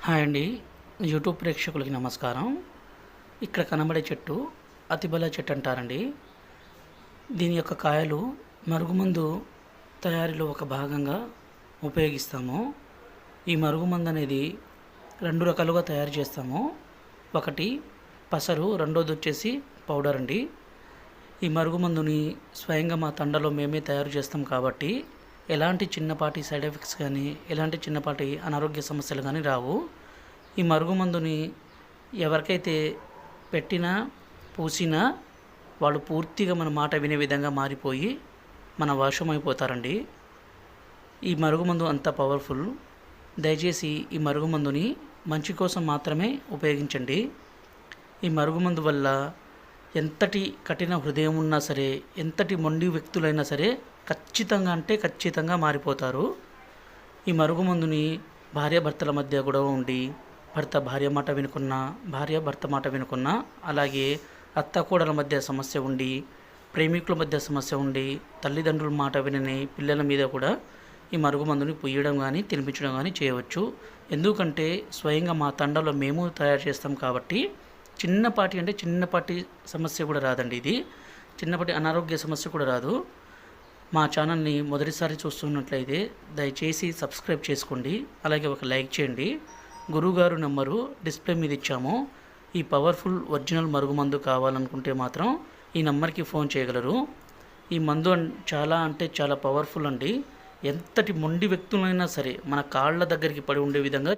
Hi అండి. YouTube ప్రేక్షకులకి నమస్కారం. ఇక్కడ కనబడే చెట్టు అతిబల చెట్టు అంటారండి. దీని యొక్క కాయలు మరుగుమందు తయారీలో ఒక భాగంగా ఉపయోగిస్తాము. ఈ మరుగుమందు అనేది 2 రకాలుగా తయారు చేస్తాము. ఒకటి పసరు, రెండోది వచ్చేసి పౌడర్ అండి. ఈ మరుగుమందుని స్వయంగా మా తండలో మేమే తయారు చేస్తాం కాబట్టి ఎలాంటి చిన్నపాటి సైడ్ ఎఫెక్ట్స్ కానీ ఎలాంటి చిన్నపాటి అనారోగ్య సమస్యలు కానీ రావు. ఈ మరుగుమందుని ఎవరికైతే పెట్టినా పూసినా వాళ్ళు పూర్తిగా మన మాట వినే విధంగా మారిపోయి మన వశమైపోతారండి. ఈ మరుగుమందు అంత పవర్ఫుల్. దయచేసి ఈ మరుగుమందుని మంచి కోసం మాత్రమే ఉపయోగించండి. ఈ మరుగుమందు వల్ల ఎంతటి కఠిన హృదయం ఉన్నా సరే, ఎంతటి మొండి వ్యక్తులైనా సరే ఖచ్చితంగా మారిపోతారు. ఈ మరుగుమందుని భార్యాభర్తల మధ్య గొడవ ఉండి భర్త భార్య మాట వినుకున్నా, భార్య భర్త మాట వినుకున్నా, అలాగే అత్త కోడల మధ్య సమస్య ఉండి, ప్రేమికుల మధ్య సమస్య ఉండి, తల్లిదండ్రుల మాట వినని పిల్లల మీద కూడా ఈ మరుగుమందుని పుయ్యడం కానీ తినిపించడం కానీ చేయవచ్చు. ఎందుకంటే స్వయంగా మా తండలో మేము తయారు చేస్తాం కాబట్టి చిన్నపాటి సమస్య కూడా రాదండి. ఇది చిన్నపాటి అనారోగ్య సమస్య కూడా రాదు. మా ఛానల్ని మొదటిసారి చూస్తున్నట్లయితే దయచేసి సబ్స్క్రైబ్ చేసుకోండి, అలాగే ఒక లైక్ చేయండి. గురువుగారు నెంబరు డిస్ప్లే మీద ఇచ్చాము. ఈ పవర్ఫుల్ ఒరిజినల్ మరుగుమందు కావాలనుకుంటే మాత్రం ఈ నెంబర్కి ఫోన్ చేయగలరు. ఈ మందు చాలా పవర్ఫుల్ అండి. ఎంతటి మొండి వ్యక్తులైనా సరే మన కాళ్ళ దగ్గరికి పడి ఉండే విధంగా